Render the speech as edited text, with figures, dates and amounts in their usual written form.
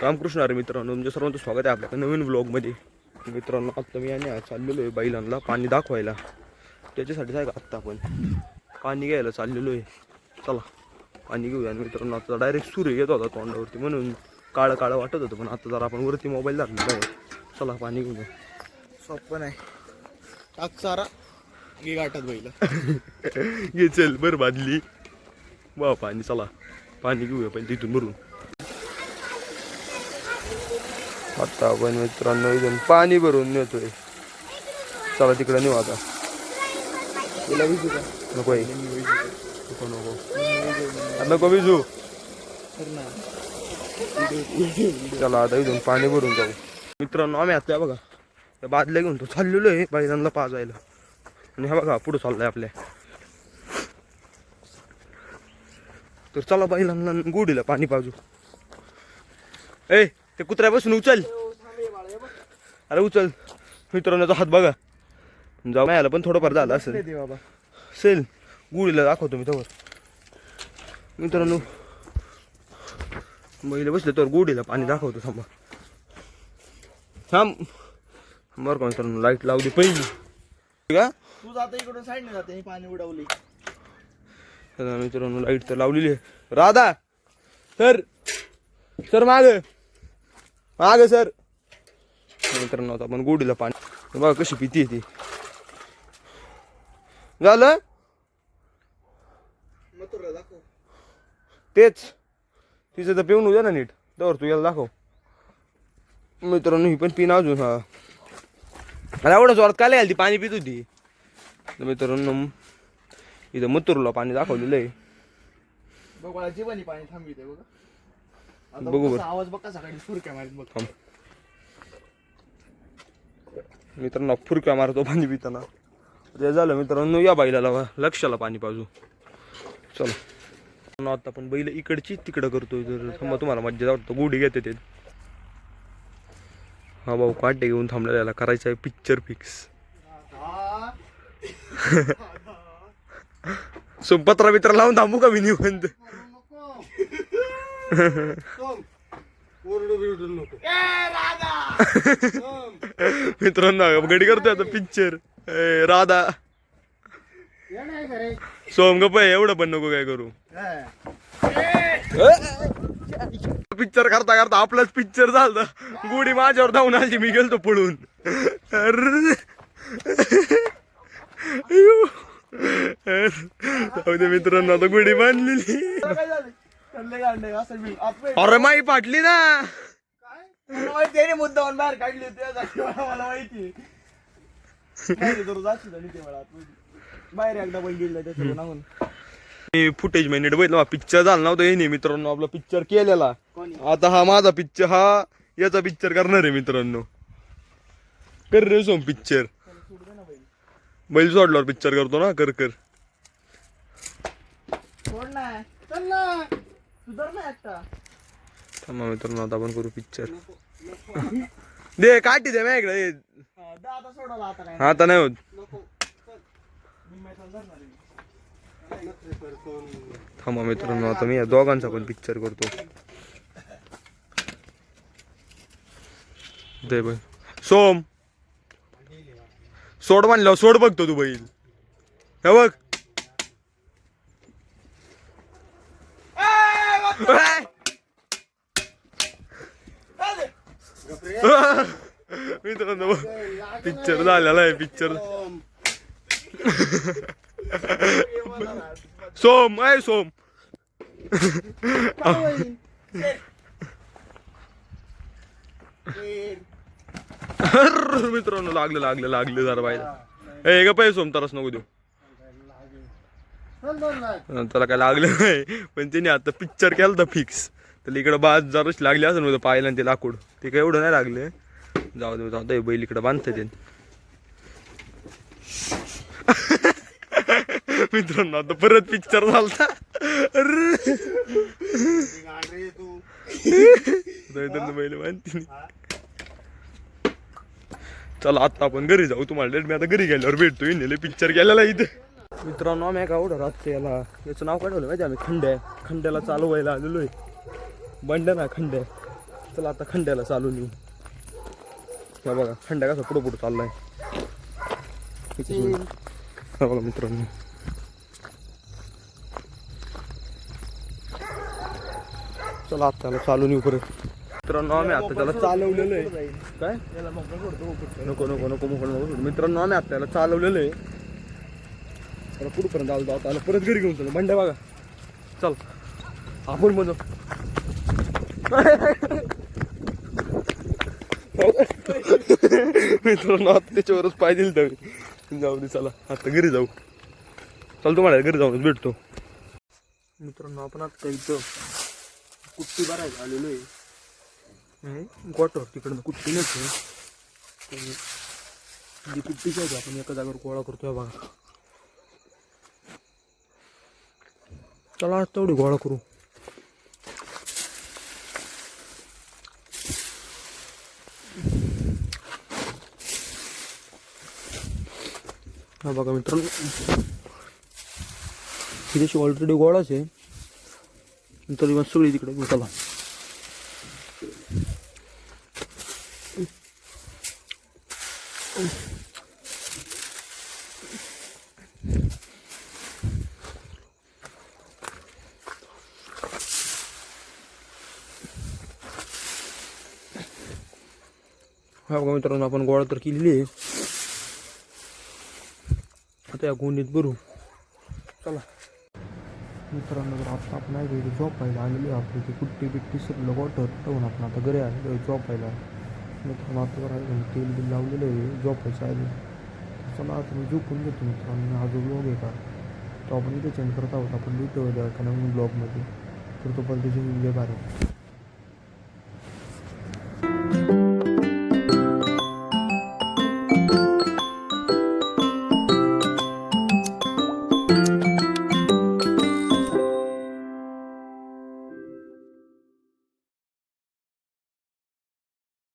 रामकृष्ण हरी मित्रांनो, तुमच्या सर्वांचं स्वागत आहे आपल्या नवीन व्लॉगमध्ये. मित्रांनो, आता मी आणि चाललेलो आहे बैलांना पाणी दाखवायला. त्याच्यासाठी आहे का आत्ता आपण पाणी घ्यायला चाललेलो आहे. चला पाणी घेऊया. मित्रांनो, आता डायरेक्ट सूर्य येत होता तोंडावरती म्हणून काळं काळं वाटत होतं, पण आता जरा आपण वरती मोबाईल दाखवला आहे. चला पाणी घेऊया. सोपं नाही टाक सारा गे गाठात बैल ये चल बरं बादली वा पाणी. चला पाणी घेऊया पहिले तिथून भरून. आता आपण मित्रांनो इथून पाणी भरून नेतोय. चला तिकडे नेऊ आता. तुला विजू का नको आहे. नको नको नको विजू. चला आता इथून पाणी भरून जाऊ. मित्रांनो, आम्ही आता बघा त्या बादल्या घेऊन तो चाललेलो आहे बैलांना पाजायला. आणि हा बघा पुढे चाललाय आपल्या. तर चला बैलांना गोडीला पाणी पाजू. ए ते कुत्र्यापासून उचल. अरे उचल. मित्रांनो हात बघा. जाऊ यायला पण थोडंफार झालं असेल. गुढीला दाखवतो मी तवर. मित्रांनो बैल बसले तर गुढीला पाणी दाखवतो. थांबा थांब बरं का मित्रांनो. लाईट लावली पहिली का तू जाता इकडून साईडने जाते पाणी उडवली. मित्रांनो लाईट तर लावलेली आहे. राधा सर सर माग माग सर. मित्रांनो आता आपण गोडीला पाणी बघा कशी पिती ती. झालं तेच तिचं तर पिऊन उद्या ना नीट. तर तू याला दाखव. मित्रांनो ही पण पिन अजून. हा मला एवढं जोरात काय आली ती पाणी पित होती. मित्रांनो इथं मथुरला पाणी दाखवलेलं आहे. बघायची पण पाणी थांबविते बघा. बघू बरं आवाज बघा सकाळी फुरक्या मारीत बघ. मित्रांनो फुरक्या मारतो पाणी पिताना. ते झालं मित्रांनो. या बैलाला लक्षाला पाणी पाजू. चला आता आपण बैल इकडची तिकडं करतोय. तर थांबा तुम्हाला मज्जा वाटतं. गोडी घेते ते. हा भाऊ काटे घेऊन थांबलेला. याला करायचं आहे पिक्चर फिक्स. पत्रा बित्रा लावून थांबू का मी निवंत. मित्रांनो गडी करतोय आता पिक्चर. राधा सोम गप एवढं पण नको काय करू. पिक्चर करता करता आपलाच पिक्चर झालं. गुढी माझ्यावर धावून आली. मी गेलतो पळून. मित्रांनो आता गुढी बांधलेली. अरे माई फाटली ना. त्याने मुद्दावर बाहेर काढली होती. मला माहिती बाहेर एकदा बैल गेला त्याच्यावर फुटेज मिनिट बघितलं. पिक्चर झाला नव्हता येणे. मित्रांनो आपला पिक्चर केलेला. आता हा माझा पिक्चर हा याचा पिक्चर करणार आहे. मित्रांनो कर रे सोम पिक्चर. बैल सोडल्यावर पिक्चर करतो ना. कर कर थांबा मित्रांनो आता आपण करू पिक्चर. दे काठी दे माझ्याकडे. आता नाही होत. थांबा मित्रांनो आता मी या दोघांचा पण पिक्चर करतो. दे बाई सोम. सोड म्हणल्यावर सोड बघतो तू बैल. हे बघ मित्रांनो पिक्चर झालेला आहे. पिक्चर सोम आहे सोम. मित्रांनो लागलं लागलं लागलं जरा बायला. हे ग पाहिजे सोम तरच नको देऊ. त्याला काय लागलं नाही पण त्याने आता पिक्चर केलं तर फिक्स. तर इकडे बाज जराच लागली असं नव्हतं पाहिलं. आणि ते लाकूड ते काय एवढं नाही लागले. जाऊ दे जाऊ दे. बैल इकडे बांधते ते. मित्रांनो आता परत पिक्चर झालता. बैल बांधते. चला आता आपण घरी जाऊ. तुम्हाला मी आता घरी गेल्यावर भेटतो. नेले पिक्चर केलेला इथे. मित्रांनो आम्ही एका एवढं राहतो. याला याचं नाव काय ठेवलं माहिती आम्ही खंड्या. खंड्याला चालू व्हायला आलेलो आहे. बंड ना खंड्या. चला आता खंड्याला चालून येऊ. हा बघा खंड्या कसा पुढं पुढं चाललाय. हा बघा मित्रांनो. चला आता त्याला चालून येऊ परत. मित्रांनो आम्ही आता त्याला चालवलेलं आहे. काय त्याला मोकळं सोडतो नको नको नको मोकळं नको. मित्रांनो आम्ही आता त्याला चालवलेलं आहे. त्याला पुढपर्यंत आलो आता परत घरी घेऊन चला. भांड्या बघा चल आपण म्हणू. मित्रांनो आता त्याच्यावरच पाय दिल तर जाऊ दे. चला आता घरी जाऊ. चल तुम्हाला घरी जाऊनच भेटतो. मित्रांनो आपण आता इथं कुट्टी भरायला आलेलो आहे. गोटर तिकडनं कुट्टी नसते. जी कुट्टीची आहे आपण एका जागेवर गोळा करतोय बघा. चला आज तेवढी गोळा करू. हा बघा मित्रांनो तिथे ऑलरेडी गोळाच आहे. तरी मग सगळी तिकडे घेऊ. चला हा बघा मित्रांनो आपण गोळा तर केलेली आहे. आता या गोणीत भरू. चला मित्रांनो तर आता आपण आहे इथे झोपायला आलेली आहे. आपली ती कुट्टी बिट्टी सगळं गोटर ठेवून आपण आता घरी आलेलो आहे झोपायला. मित्रांनो आता बरं तेल बिल लावलेलं आहे झोपायचं आहे. चला आता मी झोपून घेतो मित्रांनो. हा जो ब्लॉग आहे का तो आपण इथे चेंज करत आहोत. आपण भेटू द्या एका नवीन ब्लॉगमध्ये. तर तो पण त्याची व्हिडिओ भारी.